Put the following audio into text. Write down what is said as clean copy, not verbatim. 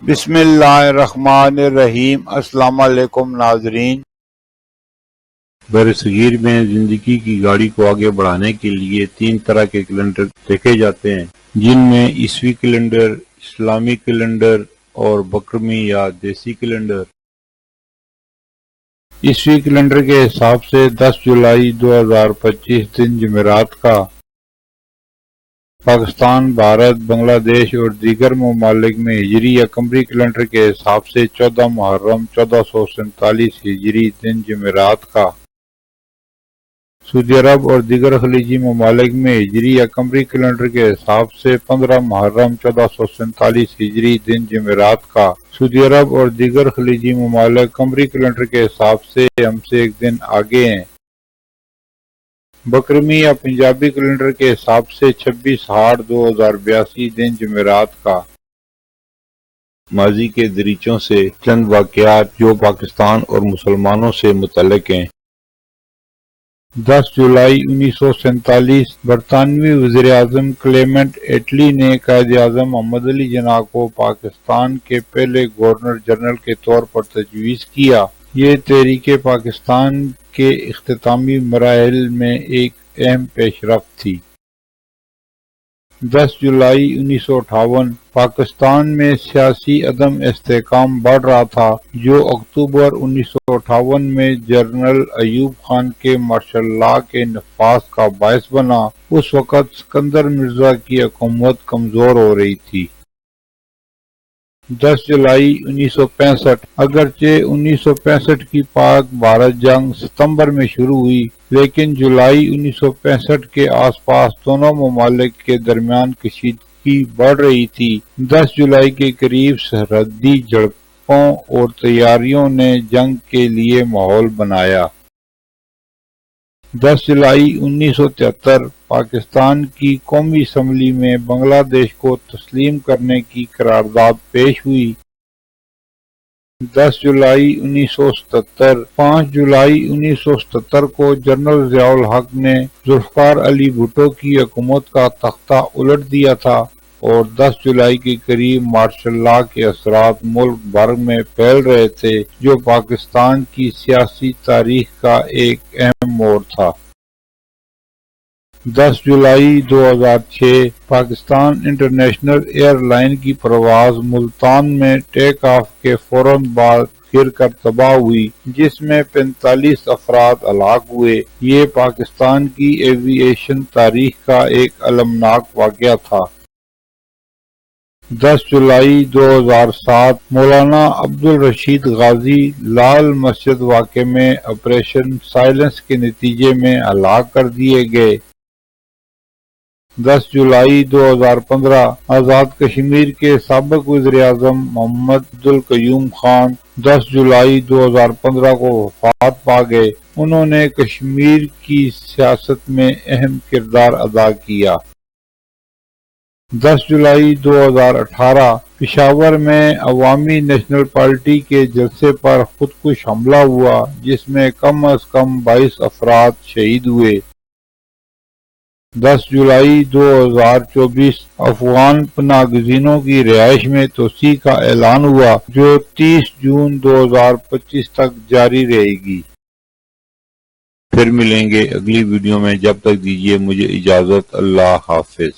بسم اللہ الرحمن الرحیم۔ السلام علیکم ناظرین۔ برصغیر میں زندگی کی گاڑی کو آگے بڑھانے کے لیے 3 طرح کے کیلنڈر دیکھے جاتے ہیں، جن میں عیسوی کیلنڈر، اسلامی کیلنڈر اور بکرمی یا دیسی کیلنڈر۔ عیسوی کیلنڈر کے حساب سے 10 جولائی 2025 دن جمعرات کا پاکستان، بھارت، بنگلہ دیش اور دیگر ممالک میں ہجری یا قمری کیلنڈر کے حساب سے 14 محرم 1447 ہجری دن جمعرات کا سعودی عرب اور دیگر خلیجی ممالک میں ہجری یا قمری کیلنڈر کے حساب سے 15 محرم 1447 ہجری دن جمعرات کا سعودی عرب اور دیگر خلیجی ممالک قمری کیلنڈر کے حساب سے ہم سے ایک دن آگے ہیں۔ بکرمی یا پنجابی کیلنڈر کے حساب سے 26/8/2082 دن جمعرات کا۔ ماضی کے دریچوں سے چند واقعات جو پاکستان اور مسلمانوں سے متعلق ہیں۔ 10 جولائی 1947 برطانوی وزیر اعظم کلیمنٹ ایٹلی نے قائد اعظم محمد علی جناح کو پاکستان کے پہلے گورنر جنرل کے طور پر تجویز کیا۔ یہ تحریک پاکستان کے اختتامی مراحل میں ایک اہم پیش رفت تھی۔ 10 جولائی 1958 پاکستان میں سیاسی عدم استحکام بڑھ رہا تھا، جو اکتوبر 1958 میں جنرل ایوب خان کے مارشل لاء کے نفاذ کا باعث بنا۔ اس وقت سکندر مرزا کی حکومت کمزور ہو رہی تھی۔ 10 جولائی 1965 اگرچہ 1965 کی پاک بھارت جنگ ستمبر میں شروع ہوئی، لیکن جولائی 1965 کے آس پاس دونوں ممالک کے درمیان کشیدگی بڑھ رہی تھی۔ 10 جولائی کے قریب سرحدی جھڑپوں اور تیاریوں نے جنگ کے لیے ماحول بنایا۔ 10 جولائی 1973 پاکستان کی قومی اسمبلی میں بنگلہ دیش کو تسلیم کرنے کی قرارداد پیش ہوئی۔ 10 جولائی 1977 5 جولائی 1977 کو جنرل ضیاء الحق نے ذوالفقار علی بھٹو کی حکومت کا تختہ الٹ دیا تھا، اور 10 جولائی کے قریب مارشل لاء کے اثرات ملک بھر میں پھیل رہے تھے، جو پاکستان کی سیاسی تاریخ کا ایک اہم موڑ تھا۔ 10 جولائی 2006 پاکستان انٹرنیشنل ایئر لائن کی پرواز ملتان میں ٹیک آف کے فوراً بعد گر کر تباہ ہوئی، جس میں 45 افراد ہلاک ہوئے۔ یہ پاکستان کی ایوی ایشن تاریخ کا ایک المناک واقعہ تھا۔ 10 جولائی 2007 مولانا عبدالرشید غازی لال مسجد واقعے میں آپریشن سائلنس کے نتیجے میں ہلاک کر دیے گئے۔ 10 جولائی 2015 آزاد کشمیر کے سابق وزیر اعظم محمد عبدالقیوم خان 10 جولائی 2015 کو وفات پا گئے۔ انہوں نے کشمیر کی سیاست میں اہم کردار ادا کیا۔ 10 جولائی 2018 پشاور میں عوامی نیشنل پارٹی کے جلسے پر خودکش حملہ ہوا، جس میں کم از کم 22 افراد شہید ہوئے۔ 10 جولائی 2024 افغان پناہ گزینوں کی رہائش میں توسیع کا اعلان ہوا، جو 30 جون 2025 تک جاری رہے گی۔ پھر ملیں گے اگلی ویڈیو میں، جب تک دیجیے مجھے اجازت۔ اللہ حافظ۔